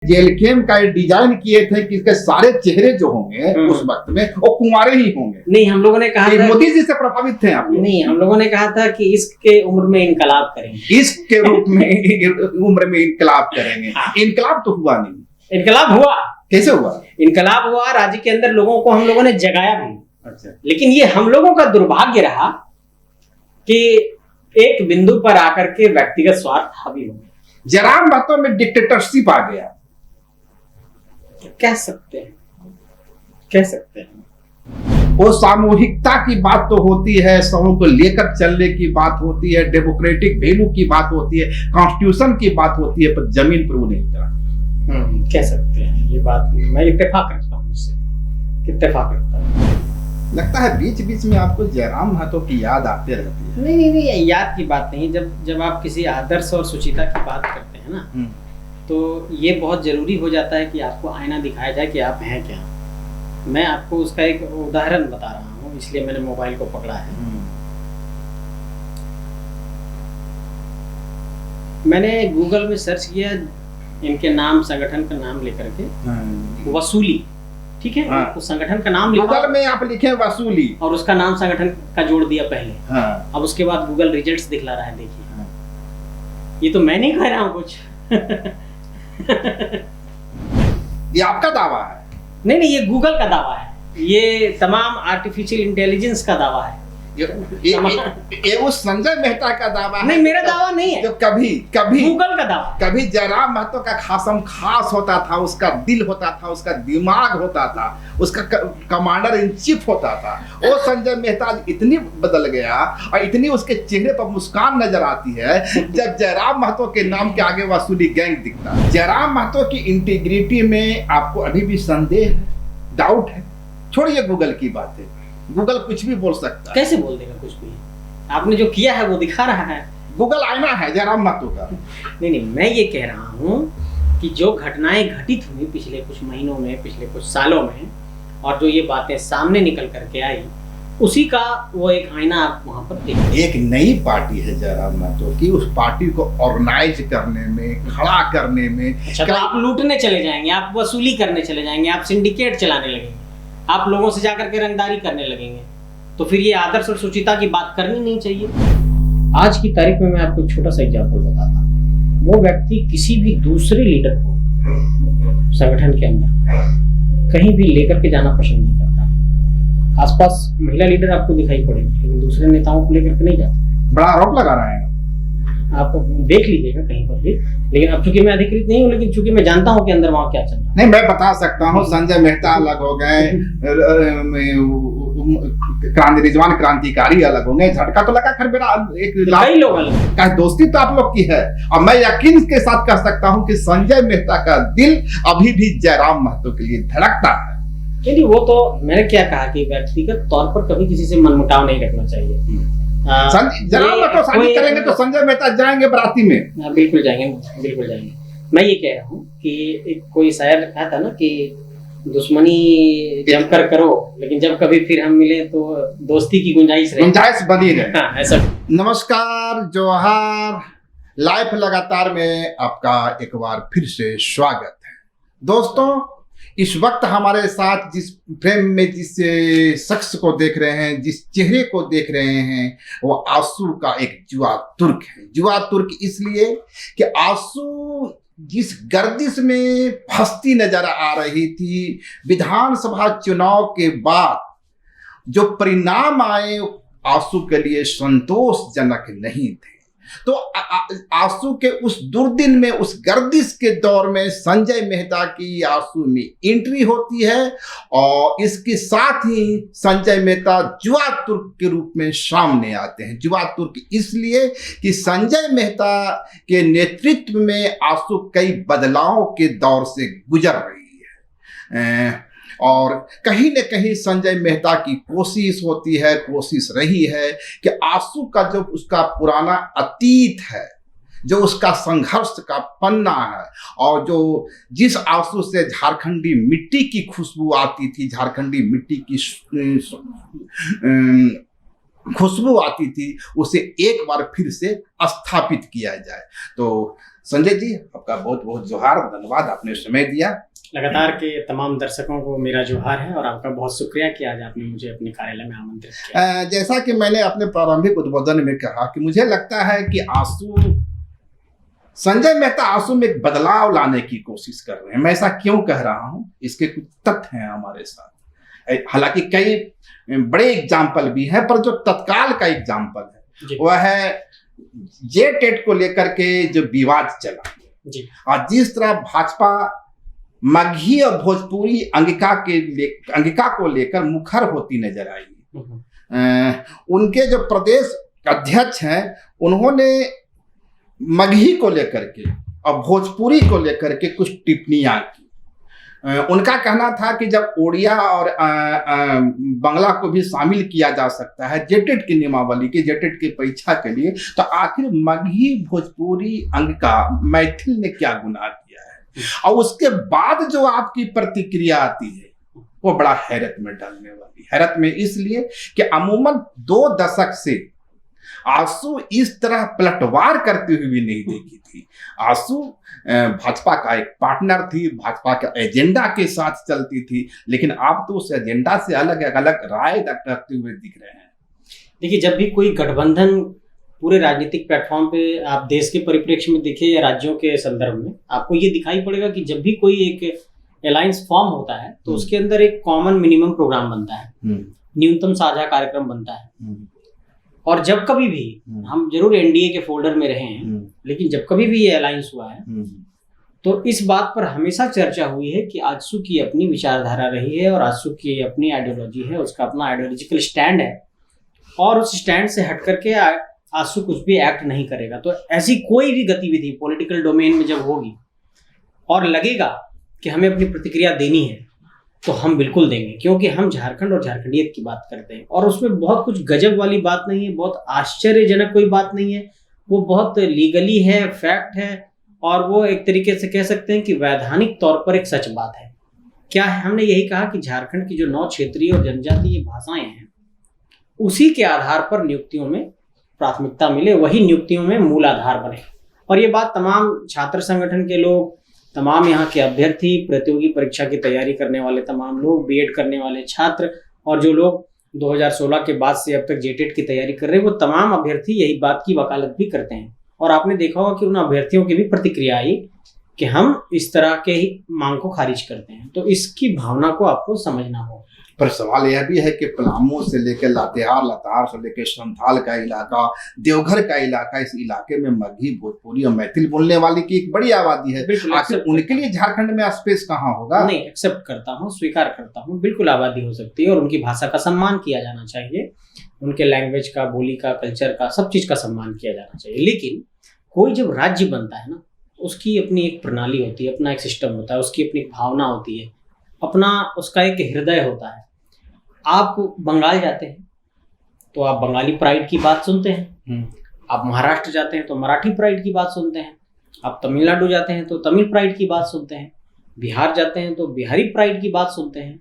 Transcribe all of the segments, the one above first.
Jail cam का design किए थे कि इसके सारे चेहरे जो होंगे उस वक्त में वो कुंवारे ही होंगे। नहीं, हम लोगों ने कहा था मोदी जी से प्रभावित थे आप लोग? नहीं, हम लोगों ने कहा था कि इसके उम्र में इनकलाब करेंगे, इसके रूप में उम्र में इनकलाब करेंगे। इनकलाब तो हुआ नहीं। इनकलाब हुआ। कैसे हुआ? इनकलाब हुआ, राज्य के अंदर लोगों को हम लोगों ने जगाया भी। अच्छा। लेकिन ये हम लोगों का दुर्भाग्य रहा कि एक बिंदु पर आकर के व्यक्तिगत स्वार्थ हावी हो गया। जयराम महतो में डिक्टेटरशिप आ गया, कह सकते हैं। वो सामूहिकता की बात तो होती है, सबों को लेकर चलने की बात होती है, डेमोक्रेटिक वैल्यू की बात होती है, कॉन्स्टिट्यूशन की बात होती है, पर जमीन पर वो नहीं उतरा। कह सकते हैं, ये बात मैं इत्तेफाक रखता हूँ, इससे इत्तेफाक रखता हूँ। लगता है बीच बीच में आपको जयराम महतो की याद आते रहती है। नहीं, याद की बात नहीं। जब आप किसी आदर्श और सुचिता की बात करते हैं ना, तो ये बहुत जरूरी हो जाता है कि आपको आईना दिखाया जाए कि आप हैं क्या। मैं आपको उसका एक उदाहरण बता रहा हूँ, इसलिए मैंने मोबाइल को पकड़ा है। मैंने गूगल में सर्च किया इनके नाम, संगठन का नाम लेकर के, वसूली, ठीक है। हाँ। उस संगठन का नाम लिखा, गूगल में आप लिखे वसूली और उसका नाम संगठन का जोड़ दिया पहले। हाँ। अब उसके बाद गूगल रिजल्ट्स दिखला रहा है, देखिए। हाँ। ये तो मैं नहीं कह रहा हूँ कुछ। ये आपका दावा है? नहीं, ये गूगल का दावा है, ये तमाम आर्टिफिशियल इंटेलिजेंस का दावा है। ये वो संजय मेहता का दावा है? नहीं, मेरा दावा नहीं है, जो कभी गूगल का दावा। कभी जयराम महतो का खासम खास होता था, उसका दिल होता था, उसका दिमाग होता था, उसका कमांडर इन चीफ होता था। वो संजय मेहता इतनी बदल गया और इतनी उसके चेहरे पर मुस्कान नजर आती है जब जयराम महतो के नाम के आगे वसूली गैंग दिखता है। जयराम महतो की इंटीग्रिटी में आपको अभी भी संदेह है, डाउट है? छोड़िए गूगल की बातें, गूगल कुछ भी बोल सकता है। कैसे बोल देगा कुछ भी? आपने जो किया है वो दिखा रहा है। गूगल आईना है जयराम महतो का। नहीं, मैं ये कह रहा हूँ कि जो घटनाएं घटित हुई पिछले कुछ महीनों में, पिछले कुछ सालों में, और जो ये बातें सामने निकल करके आई, उसी का वो एक आईना आप वहां पर देखिए। एक नई पार्टी है जयराम महतो की, उस पार्टी को ऑर्गेनाइज करने में, खड़ा करने में। अच्छा, तो आप लूटने चले जाएंगे, आप वसूली करने चले जाएंगे, आप सिंडिकेट चलाने लगेंगे, आप लोगों से जाकर के रंगदारी करने लगेंगे, तो फिर ये आदर्श और सुचिता की बात करनी नहीं चाहिए। आज की तारीख में मैं आपको एक छोटा सा एग्जाम्पल बताता हूँ। वो व्यक्ति किसी भी दूसरे लीडर को संगठन के अंदर कहीं भी लेकर के जाना पसंद नहीं करता। आसपास महिला लीडर आपको दिखाई पड़ेंगे, लेकिन दूसरे नेताओं को लेकर के नहीं जाता। बड़ा आरोप लगा रहा है, आप देख लीजिएगा कहीं पर भी। लेकिन अब चूंकि मैं अधिकृत नहीं हूँ, लेकिन चूंकि मैं जानता हूँ कि अंदर वहाँ क्या चल रहा है। नहीं, मैं बता सकता हूँ, संजय मेहता अलग हो गए, रिजवान क्रांतिकारी अलग हो गए, झटका तो लगा। खैर मेरा एक कई लोग अलग का दोस्ती तो आप लोग की है, और मैं यकीन के साथ कह सकता हूँ कि संजय मेहता का दिल अभी भी जयराम महतो के लिए धड़कता है। नहीं, वो तो मैंने क्या कहा कि व्यक्तिगत तौर पर कभी किसी से मनमुटाव नहीं रखना चाहिए। जयराम महतो शादी करेंगे तो संजय मेहता जाएंगे बराती में? बिल्कुल जाएंगे। मैं ये कह रहा हूँ कि एक कोई शायर कहा था ना कि दुश्मनी जमकर करो, लेकिन जब कभी फिर हम मिले तो दोस्ती की गुंजाइश बनी रहे। हाँ, ऐसा। नमस्कार, जोहार, लाइफ लगातार में आपका एक बार फिर से स्वागत है। दोस्तों, इस वक्त हमारे साथ जिस फ्रेम में जिस शख्स को देख रहे हैं, जिस चेहरे को देख रहे हैं, वो आंसू का एक जुआ तुर्क है। जुआ तुर्क इसलिए कि आंसू जिस गर्दिश में फंसती नजर आ रही थी, विधानसभा चुनाव के बाद जो परिणाम आए आंसू के लिए संतोषजनक नहीं थे। तो आंसू के उस दुर्दिन में, उस गर्दिश के दौर में संजय मेहता की आंसू में एंट्री होती है, और इसके साथ ही संजय मेहता जुआ तुर्क के रूप में सामने आते हैं। जुआ तुर्क इसलिए कि संजय मेहता के नेतृत्व में आंसू कई बदलावों के दौर से गुजर रही है, और कहीं न कहीं संजय मेहता की कोशिश रही है कि आंसू का जो उसका पुराना अतीत है, जो उसका संघर्ष का पन्ना है, और जो जिस आंसू से झारखंडी मिट्टी की खुशबू आती थी, झारखंडी मिट्टी की खुशबू आती थी, उसे एक बार फिर से स्थापित किया जाए। तो संजय जी, आपका बहुत बहुत जोहार, धन्यवाद, आपने समय दिया। लगातार के तमाम दर्शकों को मेरा जोहार है और आपका बहुत शुक्रिया कि आज आपने मुझे अपने कार्यालय में आमंत्रित किया। जैसा कि मैंने अपने प्रारंभिक उद्बोधन में कहा कि मुझे लगता है कि संजय मेहता आंसू में एक बदलाव लाने की कोशिश कर रहे हैं। मैं ऐसा क्यों कह रहा हूं, इसके कुछ तथ्य हैं हमारे साथ। हालांकि कई बड़े एग्जाम्पल भी हैं, पर जो तत्काल का एग्जाम्पल है वह है जेटेट को लेकर के जो विवाद चला जी। और जिस तरह भाजपा मगही और भोजपुरी अंगिका को लेकर मुखर होती नजर आई। उनके जो प्रदेश अध्यक्ष हैं उन्होंने मगही को लेकर के और भोजपुरी को लेकर के कुछ टिप्पणियां की। उनका कहना था कि जब ओडिया और बांग्ला को भी शामिल किया जा सकता है जेटेट की नियमावली के, जेटेट की परीक्षा के लिए, तो आखिर मगही भोजपुरी अंगिका मैथिल ने क्या गुनाह किया है। और उसके बाद जो आपकी प्रतिक्रिया आती है वो बड़ा हैरत में डालने वाली। हैरत में इसलिए कि अमूमन 2 दशक से आंसू इस तरह पलटवार करती हुई भी नहीं देखी थी। आंसू भाजपा का एक पार्टनर थी, भाजपा के एजेंडा के साथ चलती थी, लेकिन आप तो उस एजेंडा से अलग अलग राय करते हुए दिख रहे हैं। देखिए, जब भी कोई गठबंधन पूरे राजनीतिक प्लेटफॉर्म पे आप देश के परिप्रेक्ष्य में देखें या राज्यों के संदर्भ में, आपको ये दिखाई पड़ेगा कि जब भी कोई एक अलायंस फॉर्म होता है तो उसके अंदर एक कॉमन मिनिमम प्रोग्राम बनता है, न्यूनतम साझा कार्यक्रम बनता है। और जब कभी भी हम जरूर एनडीए के फोल्डर में रहे हैं, लेकिन जब कभी भी ये अलायंस हुआ है तो इस बात पर हमेशा चर्चा हुई है कि आजसू की अपनी विचारधारा रही है और आजसू की अपनी आइडियोलॉजी है, उसका अपना आइडियोलॉजिकल स्टैंड है और उस स्टैंड से हट करके आजसू कुछ भी एक्ट नहीं करेगा। तो ऐसी कोई भी गतिविधि पॉलिटिकल डोमेन में जब होगी और लगेगा कि हमें अपनी प्रतिक्रिया देनी है तो हम बिल्कुल देंगे, क्योंकि हम झारखंड और झारखंडियत की बात करते हैं और उसमें बहुत कुछ गजब वाली बात नहीं है, बहुत आश्चर्यजनक कोई बात नहीं है, वो बहुत लीगली है, फैक्ट है और वो एक तरीके से कह सकते हैं कि वैधानिक तौर पर एक सच बात है। क्या है, हमने यही कहा कि झारखंड की जो 9 क्षेत्रीय और जनजातीय भाषाएं हैं उसी के आधार पर नियुक्तियों में प्राथमिकता मिले, वही नियुक्तियों में मूल आधार बने। और ये बात तमाम छात्र संगठन के लोग, तमाम यहाँ के अभ्यर्थी, प्रतियोगी परीक्षा की तैयारी करने वाले तमाम लोग, बीएड करने वाले छात्र और जो लोग 2016 के बाद से अब तक जेटेट की तैयारी कर रहे हैं, वो तमाम अभ्यर्थी यही बात की वकालत भी करते हैं। और आपने देखा होगा कि उन अभ्यर्थियों की भी प्रतिक्रिया आई कि हम इस तरह के ही मांग को खारिज करते हैं। तो इसकी भावना को आपको समझना होगा। पर सवाल यह भी है कि पलामू से लेकर लातेहार, लतार से लेकर संथाल का इलाका, देवघर का इलाका, इस इलाके में मगही, भोजपुरी और मैथिल बोलने वाली की एक बड़ी आबादी है। आखिर उनके लिए झारखंड में स्पेस कहाँ होगा? नहीं, एक्सेप्ट करता हूँ, स्वीकार करता हूँ, बिल्कुल आबादी हो सकती है और उनकी भाषा का सम्मान किया जाना चाहिए, उनके लैंग्वेज का, बोली का, कल्चर का, सब चीज का सम्मान किया जाना चाहिए। लेकिन कोई जब राज्य बनता है ना, उसकी अपनी एक प्रणाली होती है, अपना एक सिस्टम होता है, उसकी अपनी भावना होती है, अपना उसका एक हृदय होता है। आप बंगाल जाते हैं तो आप बंगाली प्राइड की बात सुनते हैं, आप महाराष्ट्र जाते हैं तो मराठी प्राइड की बात सुनते हैं, आप तमिलनाडु जाते हैं तो तमिल प्राइड की बात सुनते हैं, बिहार जाते हैं तो बिहारी प्राइड की बात सुनते हैं।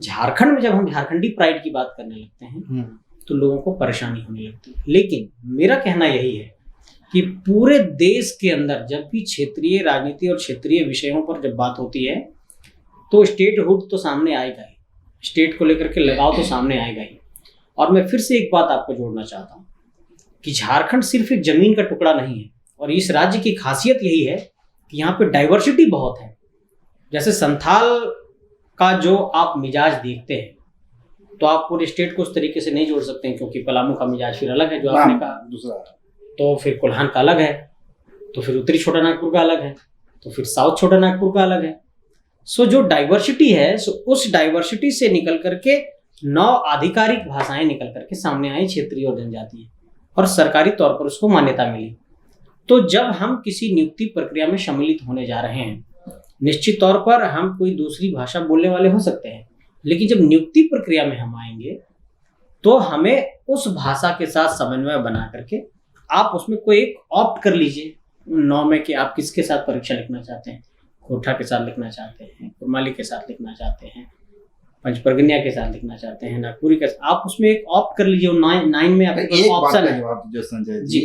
झारखंड में जब हम झारखंडी प्राइड की बात करने लगते हैं तो लोगों को परेशानी होने लगती है। लेकिन मेरा कहना यही है कि पूरे देश के अंदर जब भी क्षेत्रीय राजनीति और क्षेत्रीय विषयों पर जब बात होती है तो स्टेटहुड तो सामने आएगा ही, स्टेट को लेकर के लगाव तो सामने आएगा ही। और मैं फिर से एक बात आपको जोड़ना चाहता हूँ कि झारखंड सिर्फ एक जमीन का टुकड़ा नहीं है और इस राज्य की खासियत यही है कि यहाँ पे डाइवर्सिटी बहुत है। जैसे संथाल का जो आप मिजाज देखते हैं तो आप पूरे स्टेट को उस तरीके से नहीं जोड़ सकते हैं, क्योंकि पलामू का मिजाज फिर अलग है जो आपने कहा, दूसरा, तो फिर कोल्हान का अलग है, तो फिर उत्तरी छोटा नागपुर का अलग है, तो फिर साउथ छोटा नागपुर का अलग है। सो जो डाइवर्सिटी है, सो उस डाइवर्सिटी से निकल करके 9 आधिकारिक भाषाएं निकल करके सामने आई, क्षेत्रीय और जनजातीय, और सरकारी तौर पर उसको मान्यता मिली। तो जब हम किसी नियुक्ति प्रक्रिया में सम्मिलित होने जा रहे हैं, निश्चित तौर पर हम कोई दूसरी भाषा बोलने वाले हो सकते हैं, लेकिन जब नियुक्ति प्रक्रिया में हम आएंगे तो हमें उस भाषा के साथ समन्वय बना करके आप उसमें कोई एक ऑप्ट कर लीजिए 9 में कि आप किसके साथ परीक्षा लिखना चाहते हैं। कोठा के साथ लिखना चाहते हैं, कुरमाली के साथ लिखना चाहते हैं, पंचपरगनिया के साथ लिखना चाहते हैं, नागपुरी के साथ, आप उसमें एक ऑप्ट कर लीजिए। 9 में आपके पास ऑप्शन है। जो संजय जी,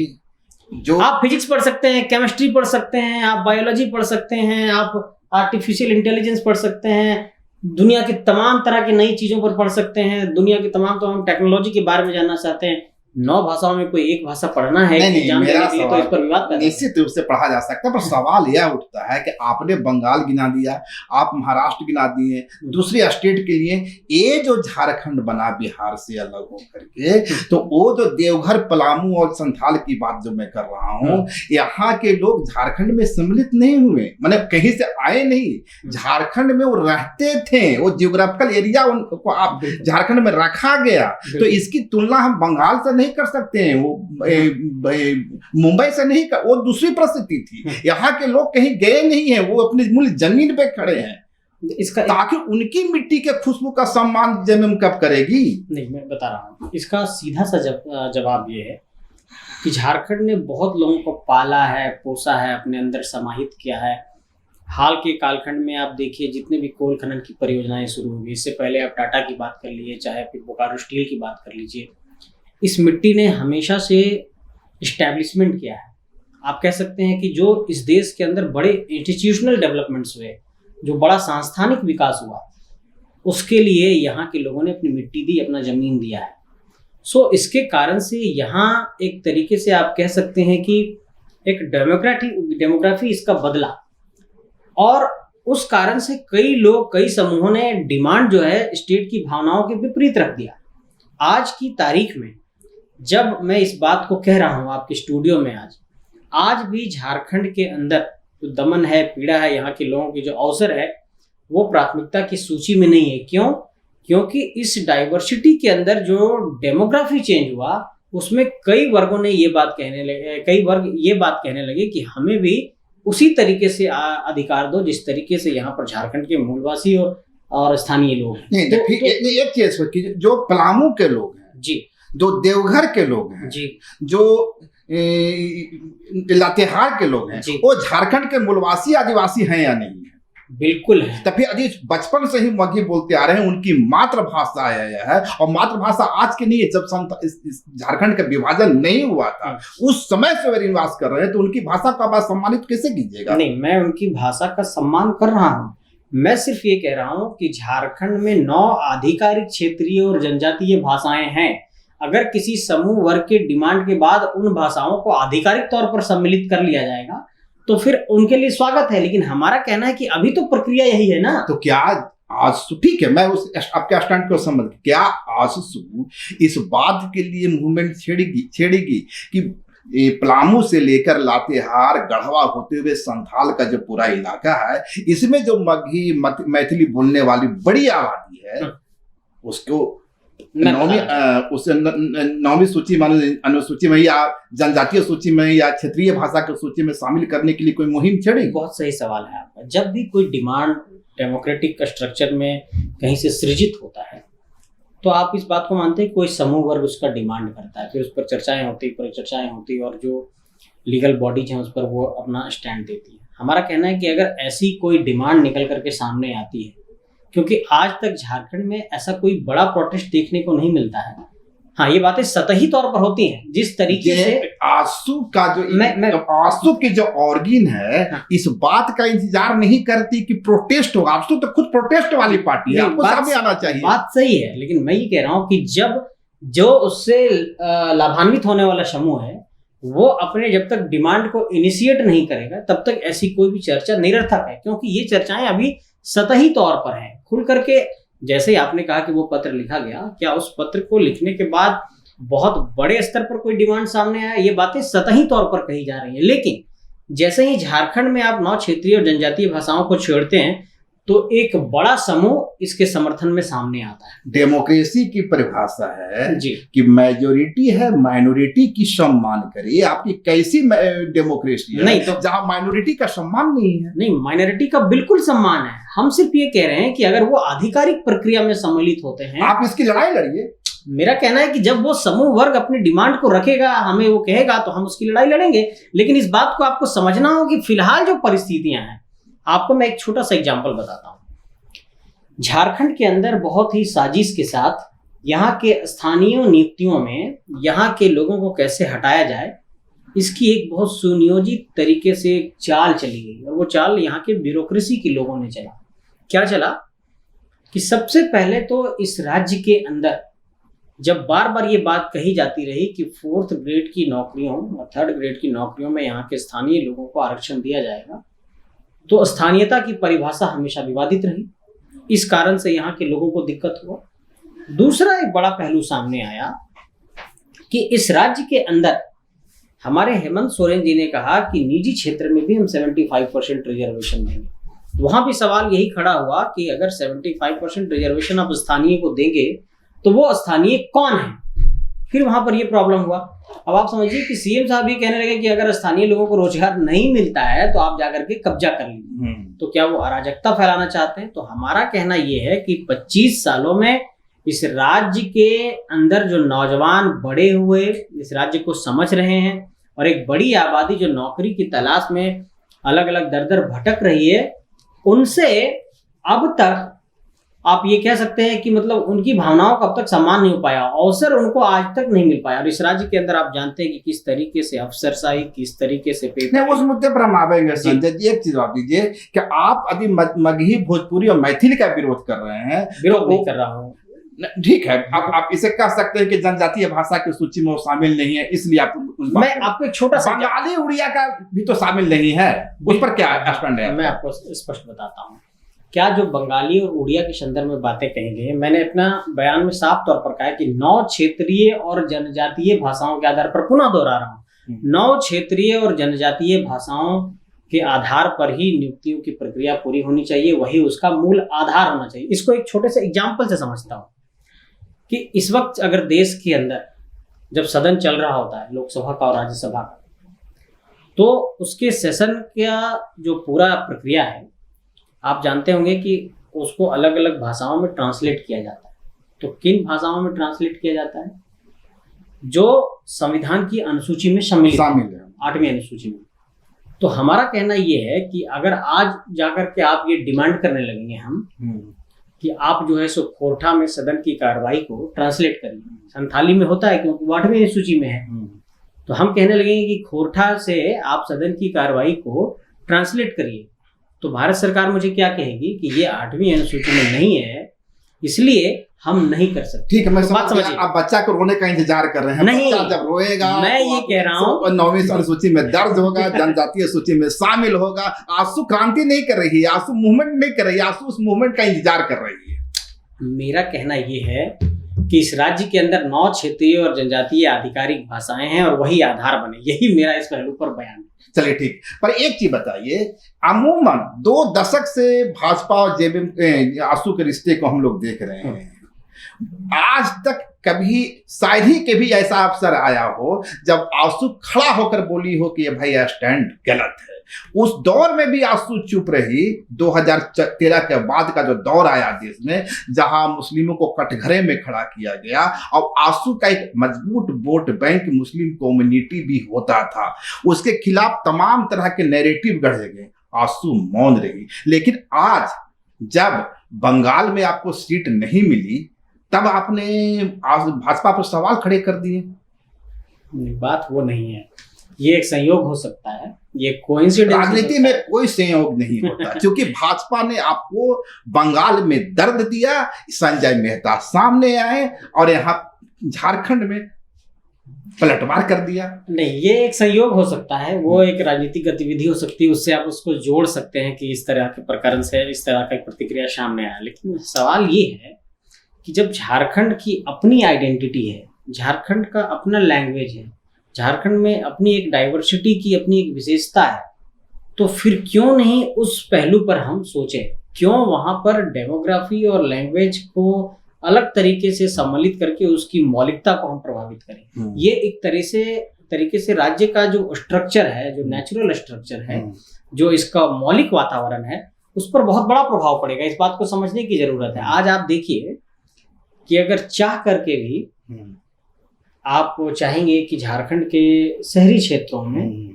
जो आप फिजिक्स पढ़ सकते हैं, केमिस्ट्री पढ़ सकते हैं, आप बायोलॉजी पढ़ सकते हैं, आप आर्टिफिशियल इंटेलिजेंस पढ़ सकते हैं, दुनिया की तमाम तरह की नई चीजों पर पढ़ सकते हैं, दुनिया की तमाम टेक्नोलॉजी के बारे में जानना चाहते हैं। 9 भाषाओं में कोई एक भाषा पढ़ना है नहीं, कि जान मेरा लेने के लिए, तो इस पर विवाद पैदा निश्चित रूप से पढ़ा जा सकता है, पर सवाल यह उठता है कि आपने बंगाल गिना दिया, आप महाराष्ट्र गिना दिए, दूसरी स्टेट के लिए ये जो झारखंड बना बिहार से अलग होकर के, तो वो जो देवघर, पलामू और संथाल की बात जो मैं कर रहा हूँ, यहाँ के लोग झारखंड में सम्मिलित नहीं हुए, मैंने कहीं से आए नहीं, झारखंड में वो रहते थे, वो जियोग्राफिकल एरिया उनको आप झारखंड में रखा गया। तो इसकी तुलना हम बंगाल से नहीं कर सकते हैं, वो मुंबई से नहीं कर, वो दूसरी परिस्थिति थी। यहाँ के लोग कहीं गए नहीं हैं, वो अपनी मूल जमीन पे खड़े हैं। इसका ताकि उनकी मिट्टी के खुशबू का सम्मान जमीन कब करेगी? नहीं, मैं बता रहा हूँ, इसका सीधा सा जवाब ये है कि झारखंड ने बहुत लोगों को पाला है, पोसा है, अपने अंदर समाहित किया है। हाल के कालखंड में आप देखिए, जितने भी कोल खनन की परियोजनाएं शुरू हुई, इससे पहले आप टाटा की बात कर लीजिए, चाहे फिर बोकारो स्टील की बात कर लीजिए, इस मिट्टी ने हमेशा से इस्टेब्लिशमेंट किया है। आप कह सकते हैं कि जो इस देश के अंदर बड़े इंस्टीट्यूशनल डेवलपमेंट्स हुए, जो बड़ा सांस्थानिक विकास हुआ, उसके लिए यहाँ के लोगों ने अपनी मिट्टी दी, अपना ज़मीन दिया है। सो इसके कारण से यहाँ एक तरीके से आप कह सकते हैं कि एक डेमोग्राफी इसका बदला, और उस कारण से कई लोग, कई समूहों ने डिमांड जो है स्टेट की भावनाओं के विपरीत रख दिया। आज की तारीख में जब मैं इस बात को कह रहा हूँ आपके स्टूडियो में, आज भी झारखंड के अंदर जो दमन है, पीड़ा है, यहाँ के लोगों की जो अवसर है, वो प्राथमिकता की सूची में नहीं है। क्यों? क्योंकि इस डाइवर्सिटी के अंदर जो डेमोग्राफी चेंज हुआ, उसमें कई वर्गों ने ये बात कहने लगे, कई वर्ग ये बात कहने लगे कि हमें भी उसी तरीके से अधिकार दो जिस तरीके से यहाँ पर झारखंड के मूलवासी और स्थानीय लोग हैं। नहीं, एक चीज, जो पलामू के लोग हैं जी, जो देवघर के लोग हैं जी, जो लातेहार के लोग हैं, वो झारखंड के मूलवासी आदिवासी हैं या नहीं है? बिल्कुल है। तभी अभी बचपन से ही मगही बोलते आ रहे हैं, उनकी मातृभाषा है, और मातृभाषा आज की नहीं है। जब झारखंड का विभाजन नहीं हुआ था, उस समय से वे निवास कर रहे हैं, तो उनकी भाषा का बात सम्मानित कैसे कीजिएगा? नहीं, मैं उनकी भाषा का सम्मान कर रहा हूँ। मैं सिर्फ ये कह रहा हूँ कि झारखंड में 9 आधिकारिक क्षेत्रीय और जनजातीय भाषाएं हैं। अगर किसी समूह वर्ग के डिमांड के बाद उन भाषाओं को आधिकारिक तौर पर सम्मिलित कर लिया जाएगा, तो फिर उनके लिए स्वागत है। लेकिन हमारा कहना है कि अभी तो प्रक्रिया यही है ना। तो क्या आजसू, ठीक है, मैं उस आपके स्टैंड को समझ, क्या आजसू इस बात के लिए मूवमेंट छेड़ेगी कि पलामू से लेकर लातेहार, गढ़वा होते हुए संथाल का जो पूरा इलाका है, इसमें जो मगही मैथिली बोलने वाली बड़ी आबादी है, उसको नौवीं सूची में, अनुसूची में या जनजातीय सूची में या क्षेत्रीय भाषा की सूची में शामिल करने के लिए कोई मुहिम छेड़ेगी? बहुत सही सवाल है आपका। जब भी कोई डिमांड डेमोक्रेटिक स्ट्रक्चर में कहीं से सृजित होता है, तो आप इस बात को मानते हैं कोई समूह वर्ग उसका डिमांड करता है, फिर उस पर चर्चाएं होती, परिचर्चाएं होती, और जो लीगल बॉडीज हैं उस पर वो अपना स्टैंड देती है। हमारा कहना है कि अगर ऐसी कोई डिमांड निकल करके सामने आती है, क्योंकि आज तक झारखंड में ऐसा कोई बड़ा प्रोटेस्ट देखने को नहीं मिलता है। हाँ, ये बातें सतही तौर पर होती हैं। जिस तरीके से आजसू का जो आजसू की जो ऑर्गन है, हाँ, इस बात का इंतजार नहीं करती कि प्रोटेस्ट होगा। आजसू तो खुद प्रोटेस्ट वाली पार्टी है, आपको सामने आना चाहिए। बात सही है, लेकिन मैं ये कह रहा हूँ कि जब जो उससे लाभान्वित होने वाला समूह है, वो अपने जब तक डिमांड को इनिशिएट नहीं करेगा, तब तक ऐसी कोई भी चर्चा निरर्थक है। क्योंकि ये चर्चाएं अभी सतही तौर पर है। खुल करके, जैसे ही आपने कहा कि वो पत्र लिखा गया, क्या उस पत्र को लिखने के बाद बहुत बड़े स्तर पर कोई डिमांड सामने आया? ये बातें सतही तौर पर कही जा रही हैं। लेकिन जैसे ही झारखंड में आप 9 क्षेत्रीय और जनजातीय भाषाओं को छेड़ते हैं, तो एक बड़ा समूह इसके समर्थन में सामने आता है। डेमोक्रेसी की परिभाषा है जी कि मेजोरिटी है, माइनॉरिटी की सम्मान करे। आपकी कैसी डेमोक्रेसी है? नहीं, तो जहां माइनॉरिटी का सम्मान नहीं है। नहीं, माइनॉरिटी का बिल्कुल सम्मान है। हम सिर्फ ये कह रहे हैं कि अगर वो आधिकारिक प्रक्रिया में सम्मिलित होते हैं, आप इसकी लड़ाई लड़िए। मेरा कहना है कि जब वो समूह वर्ग अपनी डिमांड को रखेगा, हमें वो कहेगा, तो हम उसकी लड़ाई लड़ेंगे। लेकिन इस बात को आपको समझना होगा कि फिलहाल जो परिस्थितियां हैं, आपको मैं एक छोटा सा एग्जांपल बताता हूं। झारखंड के अंदर बहुत ही साजिश के साथ यहाँ के स्थानीय नियुक्तियों में यहाँ के लोगों को कैसे हटाया जाए, इसकी एक बहुत सुनियोजित तरीके से एक चाल चली गई, और वो चाल यहाँ के ब्यूरोक्रेसी के लोगों ने चला। क्या चला कि सबसे पहले तो इस राज्य के अंदर जब बार बार ये बात कही जाती रही कि 4th ग्रेड की नौकरियों और 3rd ग्रेड की नौकरियों में यहाँ के स्थानीय लोगों को आरक्षण दिया जाएगा, तो स्थानीयता की परिभाषा हमेशा विवादित रही। इस कारण से यहाँ के लोगों को दिक्कत हुआ। दूसरा एक बड़ा पहलू सामने आया कि इस राज्य के अंदर हमारे हेमंत सोरेन जी ने कहा कि निजी क्षेत्र में भी हम 75% रिजर्वेशन देंगे। वहां भी सवाल यही खड़ा हुआ कि अगर 75% रिजर्वेशन आप स्थानीय को देंगे तो वो स्थानीय कौन है। फिर वहां पर ये प्रॉब्लम हुआ। अब आप समझिए कि सीएम साहब ये कहने लगे कि अगर स्थानीय लोगों को रोजगार नहीं मिलता है तो आप जाकर के कब्जा कर लीजिए। तो क्या वो अराजकता फैलाना चाहते हैं? तो हमारा कहना ये है कि 25 सालों में इस राज्य के अंदर जो नौजवान बड़े हुए, इस राज्य को समझ रहे हैं, और एक बड़ी आबादी जो नौकरी की तलाश में अलग अलग दर दर भटक रही है, उनसे अब तक आप ये कह सकते हैं कि मतलब उनकी भावनाओं का अब तक सम्मान नहीं हो पाया, अवसर उनको आज तक नहीं मिल पाया। और इस राज्य के अंदर आप जानते हैं कि किस तरीके से अफसरशाही, किस तरीके से नहीं, उस मुद्दे पर हम आवेंगे संजय जी। एक चीज आप दीजिए कि आप अभी मगही, भोजपुरी और मैथिली का विरोध कर रहे हैं। विरोध नहीं कर रहा हूँ, ठीक है, आप इसे कह सकते हैं कि जनजातीय भाषा की सूची में वो शामिल नहीं है, इसलिए आप मैं आपको एक छोटा सा बंगाली उड़िया का भी तो शामिल नहीं है, उस पर क्या स्टैंड है? मैं आपको स्पष्ट बताता हूँ। क्या जो बंगाली और उड़िया के संदर्भ में बातें कही गई, मैंने अपना बयान में साफ तौर पर कहा है कि 9 क्षेत्रीय और जनजातीय भाषाओं के आधार पर, पुनः दोहरा रहा हूँ, 9 क्षेत्रीय और जनजातीय भाषाओं के आधार पर ही नियुक्तियों की प्रक्रिया पूरी होनी चाहिए, वही उसका मूल आधार होना चाहिए। इसको एक छोटे से एग्जाम्पल से समझता हूँ कि इस वक्त अगर देश के अंदर जब सदन चल रहा होता है, लोकसभा का और राज्यसभा का, तो उसके सेशन का जो पूरा प्रक्रिया है, आप जानते होंगे कि उसको अलग अलग भाषाओं में ट्रांसलेट किया जाता है। तो किन भाषाओं में ट्रांसलेट किया जाता है? जो संविधान की अनुसूची में शामिल है, 8वीं अनुसूची में। तो हमारा कहना ये है कि अगर आज जाकर के आप ये डिमांड करने लगेंगे हम कि आप जो है सो खोरठा में सदन की कार्रवाई को ट्रांसलेट करिए, संथाली में होता है क्योंकि 8वीं अनुसूची में है, तो हम कहने लगेंगे कि खोरठा से आप सदन की कार्रवाई को ट्रांसलेट करिए, तो भारत सरकार मुझे क्या कहेगी कि ये 8वीं अनुसूची में नहीं है, इसलिए हम नहीं कर सकते। ठीक है, मैं बात समझिए। आप बच्चा को रोने का इंतजार कर रहे हैं, नहीं, बच्चा जब रोएगा, मैं ये कह रहा हूँ, 9वीं अनुसूची में दर्ज होगा, जनजातीय सूची में शामिल होगा। आंसू क्रांति नहीं कर रही है, आंसू मूवमेंट नहीं कर रही है, आंसू उस मूवमेंट का इंतजार कर रही है। मेरा कहना ये है कि इस राज्य के अंदर 9 क्षेत्रीय और जनजातीय आधिकारिक भाषाएं हैं और वही आधार बने, यही मेरा इस पहलू पर बयान है। चलिए ठीक, पर एक चीज बताइए, अमूमन 2 दशक से भाजपा और जेबीएम आंसू के रिश्ते को हम लोग देख रहे हैं। आज तक कभी शायद ही कभी ऐसा अवसर आया हो जब आंसू खड़ा होकर बोली हो कि ये भाई स्टैंड गलत है। उस दौर में भी आंसू चुप रही। 2013 के बाद का जो दौर आया देश में, जहां मुस्लिमों को कटघरे में खड़ा किया गया, और आंसू का एक मजबूत वोट बैंक मुस्लिम कम्युनिटी भी होता था, उसके खिलाफ तमाम तरह के नैरेटिव गढ़े गए, आंसू मौन रही। लेकिन आज जब बंगाल में आपको सीट नहीं मिली, तब आपने भाजपा पर सवाल खड़े कर दिए। बात वो नहीं है, ये एक संयोग हो सकता है, ये कोइंसिडेंस। राजनीति में कोई संयोग नहीं होता, क्योंकि भाजपा ने आपको बंगाल में दर्द दिया, संजय मेहता सामने आए और यहाँ झारखंड में पलटवार कर दिया। नहीं, ये एक संयोग हो सकता है, वो एक राजनीतिक गतिविधि हो सकती है, उससे आप उसको जोड़ सकते हैं कि इस तरह के प्रकरण से इस तरह का प्रतिक्रिया सामने आया। लेकिन सवाल ये है कि जब झारखंड की अपनी आइडेंटिटी है, झारखंड का अपना लैंग्वेज है, झारखंड में अपनी एक डाइवर्सिटी की अपनी एक विशेषता है, तो फिर क्यों नहीं उस पहलू पर हम सोचें, क्यों वहां पर डेमोग्राफी और लैंग्वेज को अलग तरीके से सम्मिलित करके उसकी मौलिकता को हम प्रभावित करें। ये एक तरीके से राज्य का जो स्ट्रक्चर है, जो नेचुरल स्ट्रक्चर है, जो इसका मौलिक वातावरण है, उस पर बहुत बड़ा प्रभाव पड़ेगा। इस बात को समझने की जरूरत है। आज आप देखिए कि अगर चाह करके भी आप चाहेंगे कि झारखंड के शहरी क्षेत्रों में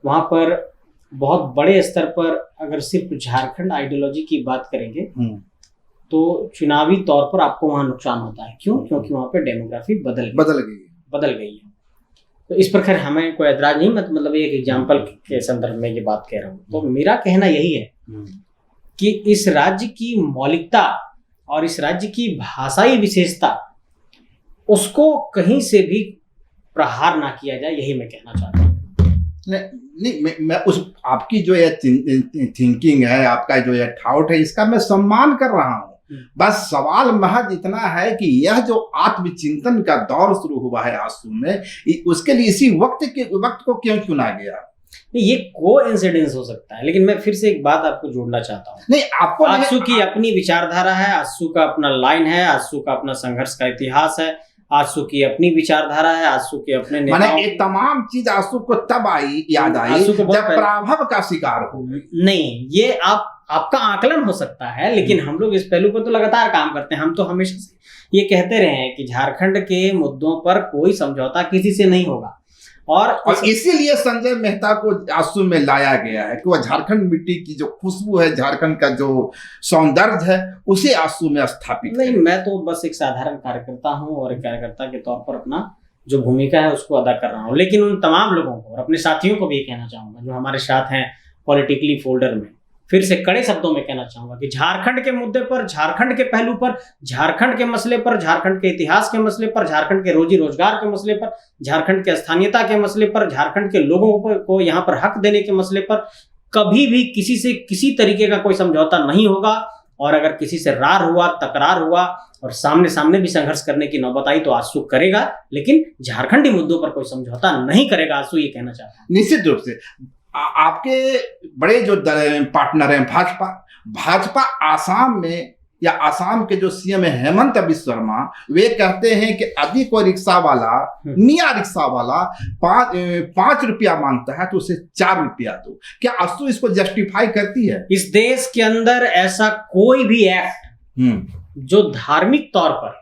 वहां पर बहुत बड़े स्तर पर अगर सिर्फ झारखंड आइडियोलॉजी की बात करेंगे तो चुनावी तौर पर आपको वहां नुकसान होता है। क्यों? क्योंकि वहां पे डेमोग्राफी बदल गई है। तो इस पर खैर हमें कोई एतराज नहीं, मतलब एक एग्जाम्पल के संदर्भ में ये बात कह रहा हूँ। तो मेरा कहना यही है कि इस राज्य की मौलिकता और इस राज्य की भाषाई विशेषता, उसको कहीं से भी प्रहार ना किया जाए, यही मैं कहना चाहता हूँ। नहीं, मैं उस आपकी जो ये थिंकिंग है, आपका जो ये थाउट है, इसका मैं सम्मान कर रहा हूँ। बस सवाल महज इतना है कि यह जो आत्मचिंतन का दौर शुरू हुआ है आंसू में, उसके लिए इसी वक्त को क्यों चुना गया? ये कोइंसिडेंस हो सकता है, लेकिन मैं फिर से एक बात आपको जोड़ना चाहता हूँ। नहीं, आपको आंसू की अपनी विचारधारा है, आंसू का अपना लाइन है, आंसू का अपना संघर्ष का इतिहास है, आंसू की अपनी विचारधारा है, आंसू के अपने माने ये तमाम चीज आंसू को तब याद आई जब प्रभाव का शिकार हो। नहीं, ये आपका आकलन हो सकता है, लेकिन हम लोग इस पहलू पर तो लगातार काम करते हैं। हम तो हमेशा से ये कहते रहे हैं कि झारखंड के मुद्दों पर कोई समझौता किसी से नहीं होगा, और इसीलिए संजय मेहता को आंसू में लाया गया है कि वह झारखंड मिट्टी की जो खुशबू है, झारखंड का जो सौंदर्य है, उसे आंसू में स्थापित नहीं। मैं तो बस एक साधारण कार्यकर्ता हूं और एक कार्यकर्ता के तौर पर अपना जो भूमिका है उसको अदा कर रहा हूं, लेकिन उन तमाम लोगों को और अपने साथियों को भी ये कहना चाहूंगा जो हमारे साथ हैं पॉलिटिकली फोल्डर में, फिर से कड़े शब्दों में कहना चाहूंगा कि झारखंड के मुद्दे पर, झारखंड के पहलू पर, झारखंड के मसले पर, झारखंड के इतिहास के मसले पर, झारखंड के रोजी रोजगार के मसले पर, झारखंड के स्थानीयता के मसले पर, झारखंड के लोगों को यहाँ पर हक देने के मसले पर कभी भी किसी से किसी तरीके का कोई समझौता नहीं होगा। और अगर किसी से रार हुआ, तकरार हुआ और सामने सामने भी संघर्ष करने की नौबत आई तो आंसू करेगा, लेकिन झारखंडी मुद्दों पर कोई समझौता नहीं करेगा। आंसू ये कहना चाहता है। निश्चित रूप से आपके बड़े जो पार्टनर हैं भाजपा आसाम में, या आसाम के जो सीएम है हेमंत बिस्व शर्मा, वे कहते हैं कि यदि कोई रिक्शा वाला, मियाँ रिक्शा वाला 5 रुपया मांगता है तो उसे 4 रुपया दो। क्या आंसू इसको जस्टिफाई करती है? इस देश के अंदर ऐसा कोई भी एक्ट जो धार्मिक तौर पर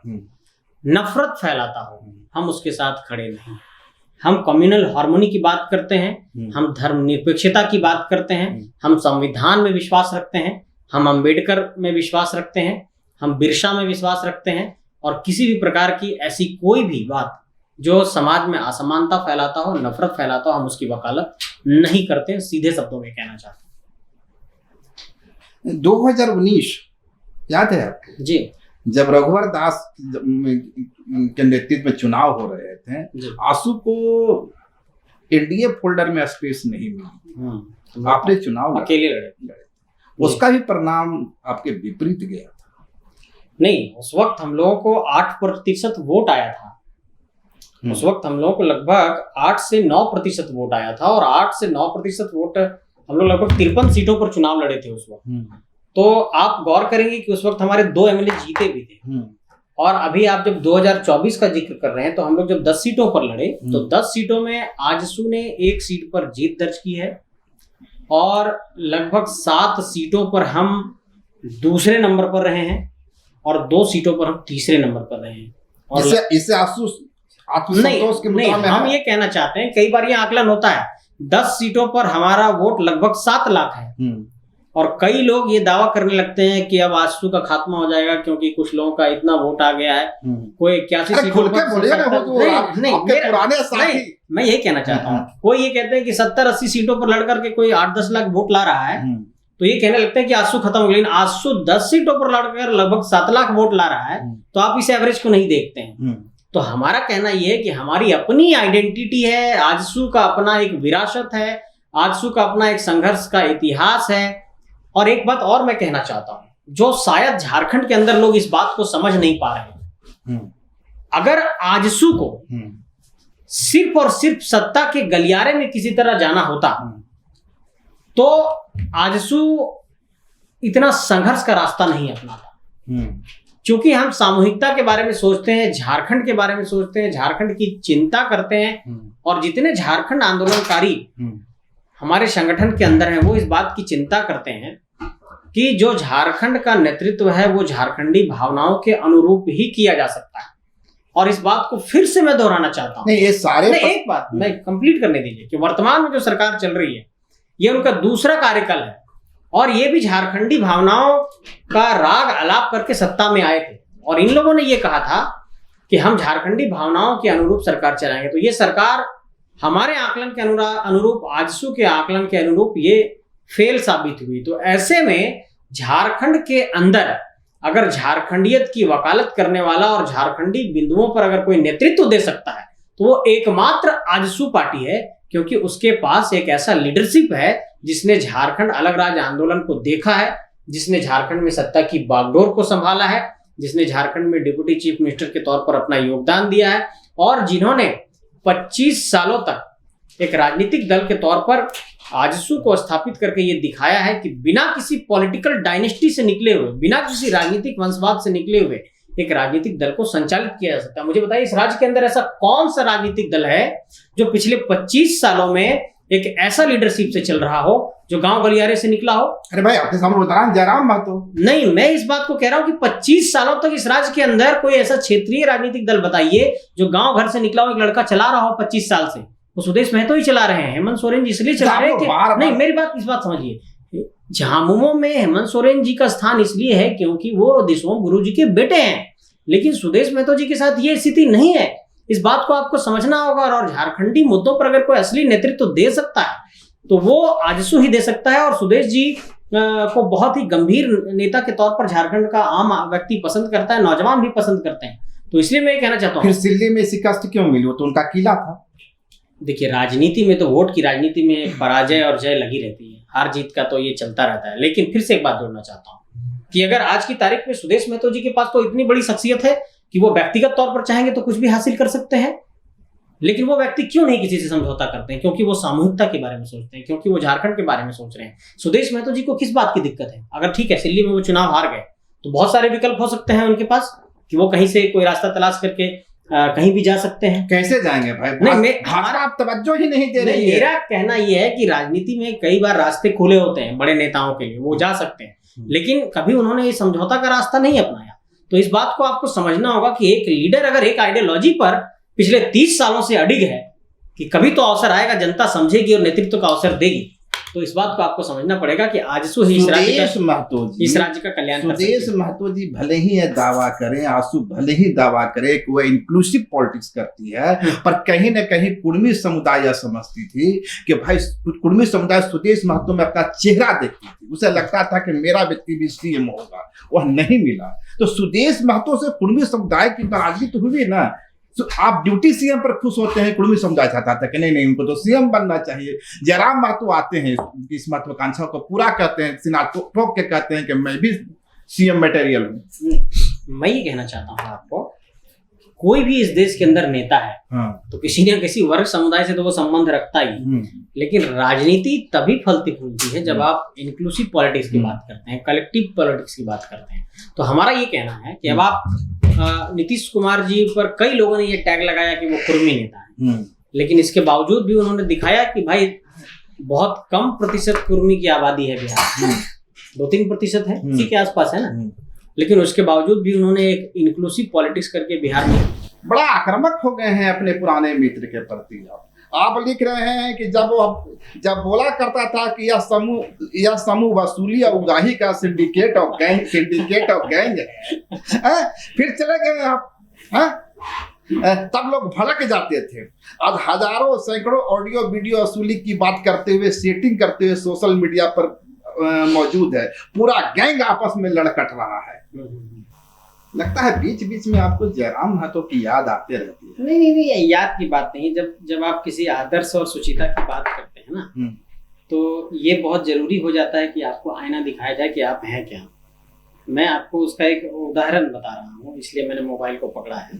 नफरत फैलाता हो, हम उसके साथ खड़े नहीं। हम कम्युनल हार्मोनी की बात करते हैं, हम धर्मनिरपेक्षता की बात करते हैं, हम संविधान में विश्वास रखते हैं, हम अंबेडकर में विश्वास रखते हैं, हम बिरसा में विश्वास रखते हैं, और किसी भी प्रकार की ऐसी कोई भी बात जो समाज में असमानता फैलाता हो, नफरत फैलाता हो, हम उसकी वकालत नहीं करते हैं। सीधे शब्दों में कहना चाहते हैं। 2019 याद है आपको? जी, जब रघुवर दास के नेतृत्व में चुनाव हो रहे थे, आंसू को एनडीए फोल्डर में स्पेस नहीं मिली, आपने चुनाव अकेले लड़े। उसका भी परिणाम आपके विपरीत गया था। नहीं, उस वक्त हम लोगों को 8% वोट आया था। उस वक्त हम लोगों को लगभग 8 से 9% वोट आया था, और 8 से 9% वोट हम लोग लगभग 53 सीटों पर चुनाव लड़े थे उस वक्त। तो आप गौर करेंगे कि उस वक्त हमारे 2 एमएलए जीते भी थे। और अभी आप जब 2024 का जिक्र कर रहे हैं, तो हम लोग जब 10 सीटों पर लड़े तो 10 सीटों में आजसू ने 1 सीट पर जीत दर्ज की है, और लगभग 7 सीटों पर हम दूसरे नंबर पर रहे हैं, और 2 सीटों पर हम तीसरे नंबर पर रहे हैं। और इससे आत्मसंतोष के नहीं, हम ये कहना चाहते हैं, कई बार ये आकलन होता है 10 सीटों पर हमारा वोट लगभग 7 लाख है, और कई लोग ये दावा करने लगते हैं कि अब आजसू का खात्मा हो जाएगा क्योंकि कुछ लोगों का इतना वोट आ गया है। कोई 81 सीटों पर, मैं यही कहना चाहता हूँ, कोई ये कहते हैं कि 70-80 सीटों पर लड़ करके कोई 8-10 लाख वोट ला रहा है, तो ये कहने लगते हैं कि आजसू खत्म हो गया। लेकिन आजसू 10 सीटों पर लड़कर लगभग 7 लाख वोट ला रहा है, तो आप इस एवरेज को नहीं देखते हैं। तो हमारा कहना यह है कि हमारी अपनी आइडेंटिटी है, आजसू का अपना एक विरासत है, आजसू का अपना एक संघर्ष का इतिहास है। और एक बात और मैं कहना चाहता हूं, जो शायद झारखंड के अंदर लोग इस बात को समझ नहीं पा रहे हैं। अगर आजसू को सिर्फ और सिर्फ सत्ता के गलियारे में किसी तरह जाना होता, तो आजसू इतना संघर्ष का रास्ता नहीं अपनाता। क्योंकि हम सामूहिकता के बारे में सोचते हैं, झारखंड के बारे में सोचते हैं, झारखंड की चिंता करते हैं, और जितने झारखंड आंदोलनकारी हमारे संगठन के अंदर हैं, वो इस बात की चिंता करते हैं कि जो झारखंड का नेतृत्व है वो झारखंडी भावनाओं के अनुरूप ही किया जा सकता है। और इस बात को फिर से मैं दोहराना चाहता हूं। एक बात मैं कंप्लीट करने दीजिए कि वर्तमान में जो सरकार चल रही है, ये उनका दूसरा कार्यकाल है, और ये भी झारखंडी भावनाओं का राग आलाप करके सत्ता में आए थे, और इन लोगों ने ये कहा था कि हम झारखंडी भावनाओं के अनुरूप सरकार चलाएंगे। तो ये सरकार हमारे आकलन के अनुरूप, आजसू के आकलन के अनुरूप ये फेल साबित हुई। तो ऐसे में झारखंड के अंदर अगर झारखंडियत की वकालत करने वाला और झारखंडी बिंदुओं पर अगर कोई नेतृत्व दे सकता है तो वो एकमात्र आजसू पार्टी है, क्योंकि उसके पास एक ऐसा लीडरशिप है जिसने झारखंड अलग राज्य आंदोलन को देखा है, जिसने झारखंड में सत्ता की बागडोर को संभाला है, जिसने झारखंड में डिप्टी चीफ मिनिस्टर के तौर पर अपना योगदान दिया है, और जिन्होंने 25 सालों तक एक राजनीतिक दल के तौर पर आजसू को स्थापित करके ये दिखाया है कि बिना किसी पॉलिटिकल डायनेस्टी से निकले हुए, बिना किसी राजनीतिक वंशवाद से निकले हुए एक राजनीतिक दल को संचालित किया जा सकता है। मुझे बताइए, इस राज्य के अंदर ऐसा कौन सा राजनीतिक दल है जो पिछले 25 सालों में एक ऐसा लीडरशिप से चल रहा हो, जो गांव गलियारे से निकला हो? अरे भाई, आपके सामने बता रहा हूं, जयराम महतो। नहीं, मैं इस बात को कह रहा हूं कि 25 सालों तक इस राज्य के अंदर कोई ऐसा क्षेत्रीय राजनीतिक दल बताइए जो गांव घर से निकला हो, एक लड़का चला रहा हो 25 साल से। वो सुदेश महतो ही चला रहे हैं। हेमंत सोरेन जी इसलिए चला रहे हैं नहीं, मेरी बात इस बात समझिए, झामुमो में हेमंत सोरेन जी का स्थान इसलिए है क्योंकि वो दिशोम गुरु जी के बेटे हैं, लेकिन सुदेश महतो जी के साथ ये स्थिति नहीं है। इस बात को आपको समझना होगा। और झारखंडी मुद्दों पर अगर कोई असली नेतृत्व दे सकता है तो वो आजसू ही दे सकता है। और सुदेश जी को बहुत ही गंभीर नेता के तौर पर झारखंड का आम व्यक्ति पसंद करता है, नौजवान भी पसंद करते हैं। तो इसलिए मैं ये कहना चाहता हूँ, फिर दिल्ली में शिकस्त क्यों मिली? वो तो उनका किला था। देखिए, राजनीति में तो वोट की राजनीति में पराजय और जय लगी रहती है, हार जीत का तो ये चलता रहता है। लेकिन फिर से एक बात जोड़ना चाहता हूँ कि अगर आज की तारीख में सुदेश महतो जी के पास तो इतनी बड़ी शख्सियत है कि वो व्यक्तिगत तौर पर चाहेंगे तो कुछ भी हासिल कर सकते हैं, लेकिन वो व्यक्ति क्यों नहीं किसी से समझौता करते हैं? क्योंकि वो सामूहिकता के बारे में सोचते हैं, क्योंकि वो झारखंड के बारे में सोच रहे हैं। सुदेश महतो जी को किस बात की दिक्कत है? अगर ठीक है दिल्ली में वो चुनाव हार गए तो बहुत सारे विकल्प हो सकते हैं उनके पास कि वो कहीं से कोई रास्ता तलाश करके कहीं भी जा सकते हैं। कैसे जाएंगे भाई? नहीं, हमारा आप तवज्जो ही नहीं दे रही है। मेरा कहना यह है कि राजनीति में कई बार रास्ते खुले होते हैं बड़े नेताओं के लिए, वो जा सकते हैं, लेकिन कभी उन्होंने ये समझौता का रास्ता नहीं अपनाया। तो इस बात को आपको समझना होगा कि एक लीडर अगर एक आइडियोलॉजी पर पिछले 30 सालों से अडिग है कि कभी तो अवसर आएगा, जनता समझेगी और नेतृत्व का अवसर देगी, तो इस बात को आपको समझना पड़ेगा कि आजसू ही इस राज्य का कल्याण कर सकते हैं। सुदेश महतो जी भले ही ये दावा करें, आजसू भले ही दावा करे कि वह इंक्लूसिव पॉलिटिक्स करती है, पर कहीं न कहीं कुर्मी समुदाय यह समझती थी कि भाई कुर्मी समुदाय सुदेश महतो में अपना चेहरा देखती थी। उसे लगता था कि मेरा व्यक्ति भी सीएम होगा, वह नहीं मिला। तो सुदेश महतो से कुर्मी समुदाय की नाराजगी तो हुई ना। तो आप ड्यूटी सीएम पर खुश होते हैं, कुर्मी समुदाय चाहता था कि नहीं उनको तो सीएम बनना चाहिए। जयराम महतो आते हैं, इस महत्वाकांक्षा को पूरा करते हैं, सिना ठोक के कहते हैं कि मैं भी सीएम मटेरियल हूँ। मैं ये कहना चाहता हूँ आपको, कोई भी इस देश के अंदर नेता है तो किसी न किसी वर्ग समुदाय से तो वो संबंध रखता ही, लेकिन राजनीति तभी फलती फूलती है जब आप इंक्लूसिव पॉलिटिक्स की बात करते हैं, कलेक्टिव पॉलिटिक्स की बात करते हैं। तो हमारा ये कहना है कि अब आप नीतीश कुमार जी पर कई लोगों ने ये टैग लगाया कि वो कुर्मी नेता है, लेकिन इसके बावजूद भी उन्होंने दिखाया कि भाई बहुत कम प्रतिशत कुर्मी की आबादी है बिहार, 2-3% है, इसी के आसपास है ना, लेकिन उसके बावजूद भी उन्होंने एक इंक्लूसिव पॉलिटिक्स करके बिहार में बड़ा आक्रामक हो गए हैं अपने पुराने मित्र के प्रति। आप लिख रहे हैं कि जब बोला करता था कि यह समूह वसूली और उगाही का सिंडिकेट ऑफ गैंग है, फिर चले गए आप। तब लोग भड़क जाते थे। आज हजारों सैकड़ों ऑडियो वीडियो वसूली की बात करते हुए, सेटिंग करते हुए सोशल मीडिया पर मौजूद है। पूरा गैंग आपस में लड़कट रहा है। लगता है बीच बीच में आपको जयराम महतो की याद आते रहती है। नहीं, याद की बात नहीं। जब आप किसी आदर्श और सुचिता की बात करते हैं ना, तो ये बहुत जरूरी हो जाता है कि आपको आईना दिखाया जाए कि आप हैं क्या। मैं आपको उसका एक उदाहरण बता रहा हूँ, इसलिए मैंने मोबाइल को पकड़ा है।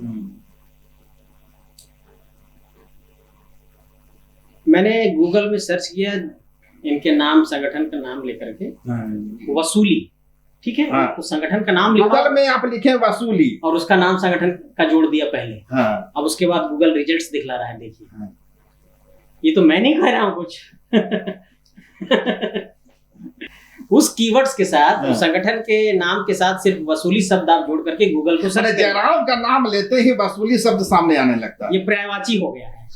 मैंने गूगल में सर्च किया इनके नाम, संगठन का नाम लेकर के, वसूली, ठीक है, उस संगठन का नाम लिखा, गूगल में आप लिखे वसूली और उसका नाम संगठन का जोड़ दिया पहले। अब उसके बाद गूगल रिजल्ट्स दिखला रहा है, देखिए। ये तो मैं नहीं कह रहा हूँ कुछ उस कीवर्ड्स के साथ, उस संगठन के नाम के साथ सिर्फ वसूली शब्द आप जोड़ करके गूगल को सर्च करें, जयराम का नाम लेते ही वसूली शब्द सामने आने लगता है। ये पर्यायवाची हो गया है।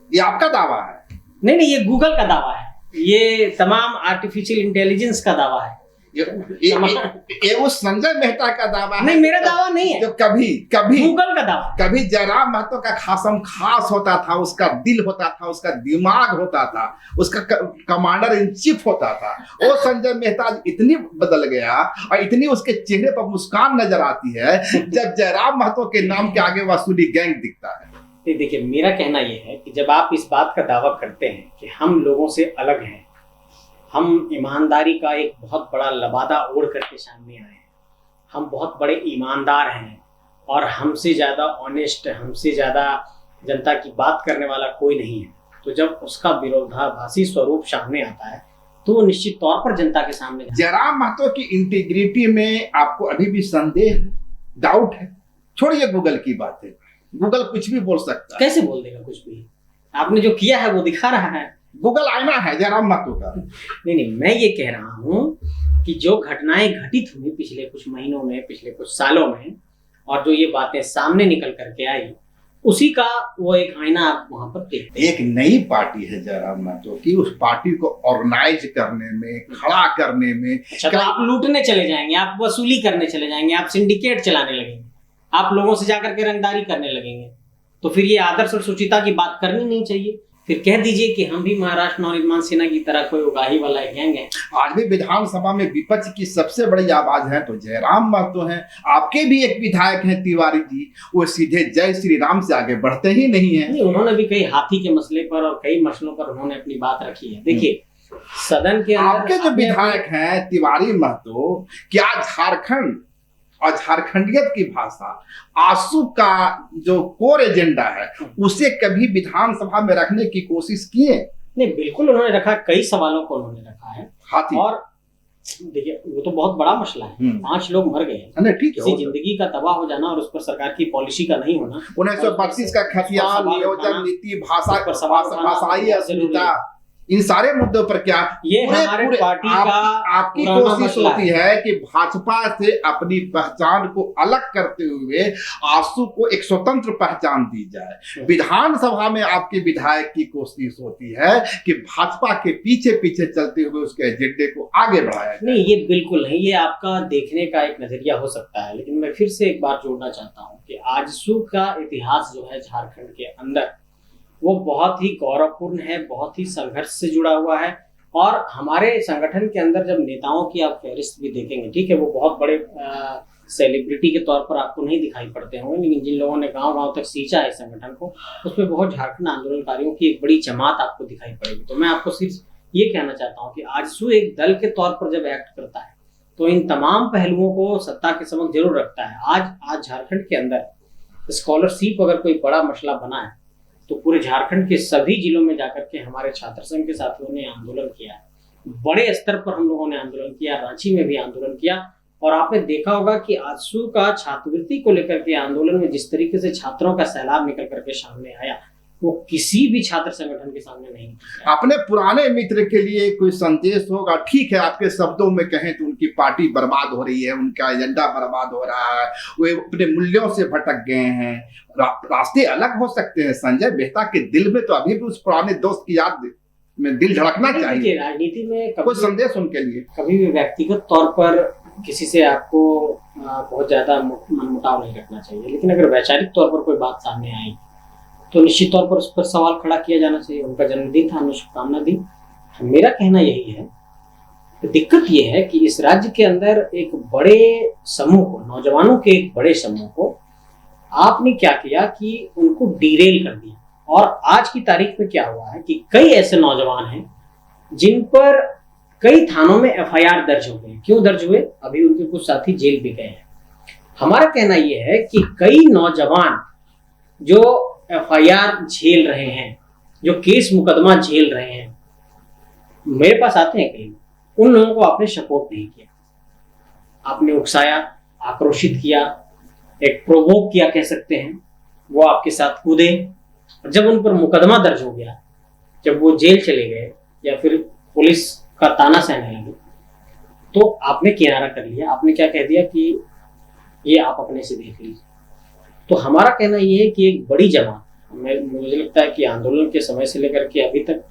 ये आपका दावा है? नहीं, ये गूगल का दावा है। ये तमाम आर्टिफिशियल इंटेलिजेंस का दावा है ये वो संजय मेहता का दावा है। नहीं, मेरा दावा नहीं है, जो कभी गूगल का दावा। कभी जयराम महतो का खासम खास होता था, उसका दिल होता था, उसका दिमाग होता था, उसका कमांडर इन चीफ होता था। वो संजय मेहता आज इतनी बदल गया और इतनी उसके चेहरे पर मुस्कान नजर आती है जब जयराम महतो के नाम के आगे वसूली गैंग दिखता है। देखिए, मेरा कहना यह है कि जब आप इस बात का दावा करते हैं कि हम लोगों से अलग हैं, हम ईमानदारी का एक बहुत बड़ा लबादा ओढ़ करके सामने आए हैं, हम बहुत बड़े ईमानदार हैं और हमसे ज़्यादा ऑनेस्ट, हमसे ज़्यादा जनता की बात करने वाला कोई नहीं है, तो जब उसका विरोधाभासी स्वरूप सामने आता है तो वो निश्चित तौर पर जनता के सामने। जयराम महतो की इंटीग्रिटी में आपको अभी भी संदेह है, डाउट है? छोड़िए गूगल की बातें, गूगल कुछ भी बोल सकता है। कैसे बोल देगा कुछ भी? आपने जो किया है वो दिखा रहा है। गूगल आईना है जयराम महतो का। नहीं, मैं ये कह रहा हूँ कि जो घटनाएं घटित हुई पिछले कुछ महीनों में, पिछले कुछ सालों में, और जो ये बातें सामने निकल करके आई, उसी का वो एक आईना आप वहां पर देखते हैं। एक नई पार्टी है जयराम महतो की, उस पार्टी को ऑर्गेनाइज करने में, खड़ा करने में। अच्छा, तो आप लूटने चले जाएंगे, आप वसूली करने चले जाएंगे, आप सिंडिकेट चलाने लगेंगे, आप लोगों से जाकर के रंगदारी करने लगेंगे, तो फिर ये आदर्श और सुचिता की बात करनी नहीं चाहिए। फिर कह दीजिए कि हम भी महाराष्ट्र नवनिर्माण सेना की तरह कोई उगाही वाला गैंग है। आज भी विधानसभा में विपक्ष की सबसे बड़ी आवाज है तो जयराम महतो हैं। आपके भी एक विधायक हैं तिवारी जी, वो सीधे जय श्री राम से आगे बढ़ते ही नहीं है। नहीं, उन्होंने भी कई हाथी के मसले पर और कई मसलों पर उन्होंने अपनी बात रखी है। देखिए, सदन के अंदर आपके जो विधायक हैं तिवारी महतो, क्या झारखंड और झारखंडियत की भाषा, आंसू का जो कोर एजेंडा है, उसे कभी विधानसभा में रखने की कोशिश किए? नहीं, बिल्कुल उन्होंने रखा, कई सवालों को उन्होंने रखा है। हाथी, और देखिए, वो तो बहुत बड़ा मसला है। 5 लोग मर गए, ठीक है, किसी जिंदगी का तबाह हो जाना और उस पर सरकार की पॉलिसी का नहीं होना, 1932 का खतियान, नियोजन नीति, भाषाई अस्मिता, इन सारे मुद्दों पर क्या ये हमारे पार्टी का आपकी कोशिश होती है कि भाजपा से अपनी पहचान को अलग करते हुए आंसू को एक स्वतंत्र पहचान दी जाए। विधानसभा में आपके विधायक की कोशिश होती है कि भाजपा के पीछे पीछे चलते हुए उसके एजेंडे को आगे बढ़ाया जाए। नहीं, ये बिल्कुल नहीं, ये आपका देखने का एक नजरिया हो सकता है, लेकिन मैं फिर से एक बार जोड़ना चाहता हूँ कि आजसू का इतिहास जो है झारखंड के अंदर, वो बहुत ही गौरवपूर्ण है, बहुत ही संघर्ष से जुड़ा हुआ है। और हमारे संगठन के अंदर जब नेताओं की आप फहरिस्त भी देखेंगे, ठीक है, वो बहुत बड़े सेलिब्रिटी के तौर पर आपको नहीं दिखाई पड़ते होंगे, लेकिन जिन लोगों ने गांव-गांव तक सींचा है संगठन को, उसमें बहुत झारखंड आंदोलनकारियों की एक बड़ी जमात आपको दिखाई पड़ेगी। तो मैं आपको सिर्फ ये कहना चाहता हूँ कि आजसू एक दल के तौर पर जब एक्ट करता है तो इन तमाम पहलुओं को सत्ता के समक्ष जरूर रखता है। आज झारखंड के अंदर स्कॉलरशिप अगर कोई बड़ा मसला बना है तो पूरे झारखंड के सभी जिलों में जाकर के हमारे छात्र संघ के साथियों ने आंदोलन किया है। बड़े स्तर पर हम लोगों ने आंदोलन किया, रांची में भी आंदोलन किया। और आपने देखा होगा कि आजसू का छात्रवृत्ति को लेकर के आंदोलन में जिस तरीके से छात्रों का सैलाब निकल करके सामने आया, वो किसी भी छात्र संगठन के सामने नहीं। अपने पुराने मित्र के लिए कोई संदेश होगा? ठीक है, आपके शब्दों में कहें तो उनकी पार्टी बर्बाद हो रही है, उनका एजेंडा बर्बाद हो रहा है, वे अपने मूल्यों से भटक गए हैं, रास्ते अलग हो सकते हैं। संजय मेहता के दिल में तो अभी भी उस पुराने दोस्त की याद में दिल धड़कना चाहिए। राजनीति में कोई संदेश उनके लिए? कभी भी व्यक्तिगत तौर पर किसी से आपको बहुत ज्यादा मनमुटाव नहीं रखना चाहिए, लेकिन अगर वैचारिक तौर पर कोई बात सामने आई तो निश्चित तौर पर उस पर सवाल खड़ा किया जाना चाहिए। उनका जन्मदिन था, हमने शुभकामना दी। मेरा कहना यही है, दिक्कत यह है कि इस राज्य के अंदर एक बड़े समूह को, नौजवानों के एक बड़े समूह को आपने क्या किया कि उनको डीरेल कर दिया। और आज की तारीख में क्या हुआ है कि कई ऐसे नौजवान हैं जिन पर कई थानों में एफआईआर दर्ज हो गए। क्यों दर्ज हुए? अभी उनके कुछ साथी जेल भी गए हैं। हमारा कहना यह है कि कई नौजवान जो एफआईआर झेल रहे हैं, जो केस मुकदमा झेल रहे हैं, मेरे पास आते हैं कई, उन लोगों को आपने सपोर्ट नहीं किया, आपने उकसाया, आक्रोशित किया, एक प्रोवोक किया कह सकते हैं। वो आपके साथ कूदे और जब उन पर मुकदमा दर्ज हो गया, जब वो जेल चले गए या फिर पुलिस का ताना सहने लगे, तो आपने किनारा कर लिया। आपने क्या कह दिया कि ये आप अपने से देख लीजिए। तो हमारा कहना ये है कि एक बड़ी जमात, मुझे लगता है कि आंदोलन के समय से लेकर के अभी तक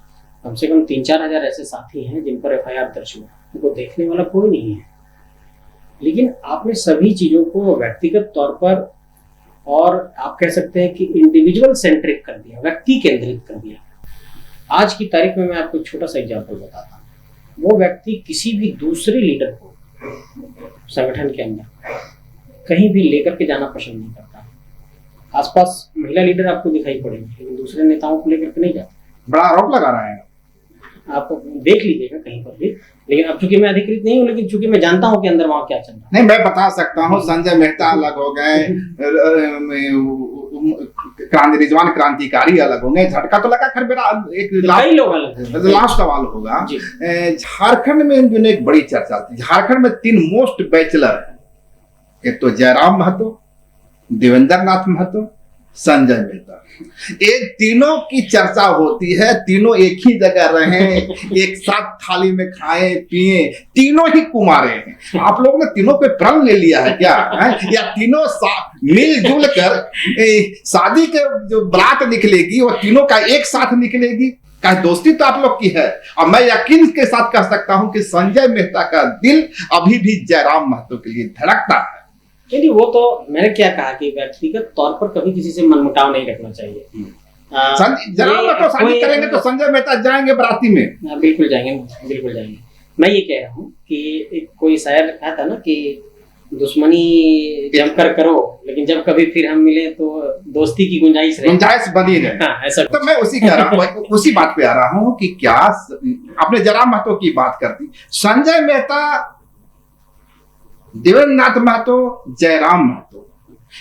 कम से कम 3-4 हजार ऐसे साथी हैं जिन पर एफआईआर दर्ज हुआ, उनको देखने वाला कोई नहीं है। लेकिन आपने सभी चीजों को व्यक्तिगत तौर पर और आप कह सकते हैं कि इंडिविजुअल सेंट्रिक कर दिया, व्यक्ति केंद्रित कर दिया। आज की तारीख में मैं आपको एक छोटा सा एग्जाम्पल बताता हूँ। वो व्यक्ति किसी भी दूसरे लीडर को संगठन के अंदर कहीं भी लेकर के जाना पसंद नहीं करता। आसपास महिला लीडर आपको दिखाई पड़ेंगे, लेकिन दूसरे नेताओं को लेकर के नहीं जाता। बड़ा आरोप लगा रहे हैं आप देख लीजिएगा कहीं पर भी। लेकिन अब चूंकि मैं अधिकृत नहीं हूँ, लेकिन चूंकि मैं जानता हूँ कि अंदर वहां क्या चल रहा है। नहीं, मैं बता सकता हूँ, संजय मेहता अलग हो गए, रिजवान क्रांतिकारी अलग होंगे, झटका तो लगा। खैर मेरा एक कई लोग अलग हैं। लास्ट सवाल होगा, झारखंड में जो एक बड़ी चर्चा थी, झारखंड में 3 मोस्ट बैचलर है। एक तो जयराम महतो, देवेंद्र नाथ महतो, संजय मेहता। ये तीनों की चर्चा होती है, तीनों एक ही जगह रहे, एक साथ थाली में खाए पिए, तीनों ही कुमारे हैं। आप लोगों ने तीनों पे प्रण ले लिया है क्या है? या तीनों मिलजुल कर शादी के जो बारात निकलेगी वो तीनों का एक साथ निकलेगी? क्या दोस्ती तो आप लोग की है। और मैं यकीन के साथ कह सकता हूं कि संजय मेहता का दिल अभी भी जयराम महतो के लिए धड़कता है। नहीं, वो तो मैंने क्या कहा कि व्यक्तिगत तौर पर कभी किसी से मनमुटाव नहीं रखना चाहिए। जयराम महतो शादी करेंगे तो संजय मेहता जाएंगे बराती में? बिल्कुल जाएंगे, बिल्कुल जाएंगे। मैं ये कह रहा हूँ कि एक कोई शायर कहा था ना कि दुश्मनी जमकर करो, लेकिन जब कभी फिर हम मिले तो दोस्ती की गुंजाइश बनी रहे। हाँ, ऐसा तो मैं उसी कह रहा हूँ, उसी बात पे आ रहा हूँ कि क्या आपने जयराम महतो की बात कर दी, संजय मेहता, देवेंद्र नाथ महतो, जयराम महतो,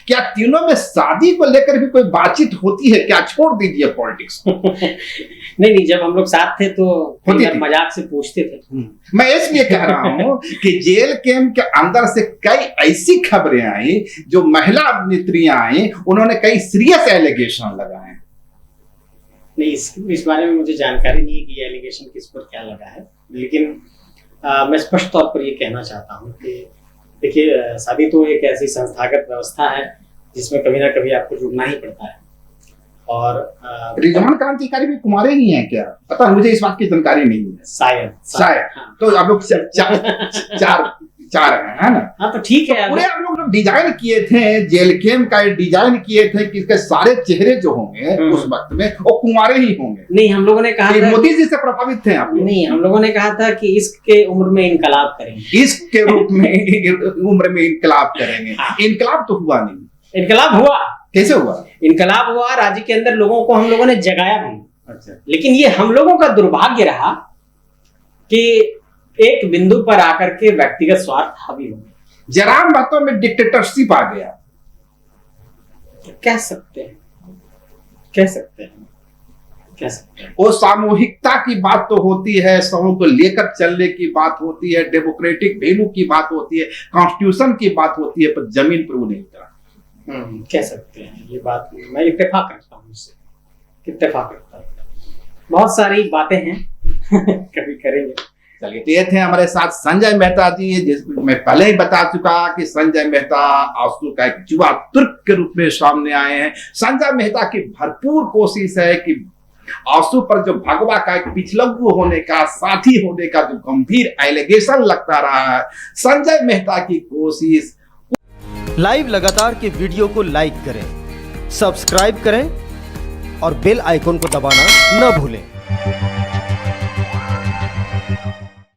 क्या तीनों में शादी को लेकर भी कोई बातचीत होती है क्या? छोड़ दीजिए पॉलिटिक्स। नहीं, जब हम लोग साथ थे तो मजाक से पूछते थे। मैं इसलिए कह रहा हूं कि जेल कैंप के अंदर से कई ऐसी खबरें आई, जो महिला अभिनेत्रियां आई, उन्होंने कई सीरियस एलिगेशन लगाए। नहीं, इस बारे में मुझे जानकारी नहीं है कि एलिगेशन किस पर क्या लगा है, लेकिन मैं स्पष्ट तौर पर ये कहना चाहता हूँ कि देखिए, शादी तो एक ऐसी संस्थागत व्यवस्था है जिसमें कभी ना कभी आपको जुड़ना ही पड़ता है। और रिजवान क्रांतिकारी भी कुमारे ही हैं क्या? पता, मुझे इस बात की जानकारी नहीं है। शायद। हाँ। तो आप लोग चार हैं, है ना? हाँ, तो ठीक है। पूरे आप लोग जो डिजाइन किए थे, जेल कैंप का डिजाइन किए थे कि इसके सारे चेहरे जो होंगे उस वक्त में वो कुमारे ही होंगे। नहीं, हम लोगों ने कहा था, मोदी जी से प्रभावित थे आप लोग? नहीं, हम लोगों ने कहा था कि इश्क के उम्र में इनकलाब करेंगे, इश्क के रूप में उम्र में इनकलाब करेंगे। इनकलाब तो हुआ नहीं। इनकलाब हुआ। कैसे हुआ? इनकलाब हुआ, राज्य के अंदर लोगों को हम लोगों ने जगाया भी। अच्छा। लेकिन ये हम लोगों का दुर्भाग्य रहा कि एक बिंदु पर आकर के व्यक्तिगत स्वार्थ हावी हो गया। जयराम महतो में डिक्टेटरशिप आ गया। कह सकते हैं। वो सामूहिकता की बात तो होती है, सबों को लेकर चलने की बात होती है, डेमोक्रेटिक वैल्यू की बात होती है, कॉन्स्टिट्यूशन की बात होती है, पर जमीन पर वो नहीं उतरा। कह सकते हैं, ये बात मैं इत्तेफाक रखता हूँ उससे, बहुत सारी बातें हैं कभी करेंगे। चलिए, तो ये थे हमारे साथ संजय मेहता जी, जिसमें मैं पहले ही बता चुका कि संजय मेहता आंसू का एक युवा तुर्क के रूप में सामने आए हैं। संजय मेहता की भरपूर कोशिश है कि आंसू पर जो भगवा का एक पिछलग्गू होने का, साथी होने का जो गंभीर एलिगेशन लगता रहा है, संजय मेहता की कोशिश। लाइव लगातार के वीडियो को लाइक करें, सब्सक्राइब करें और बेल आइकॉन को दबाना न भूलें।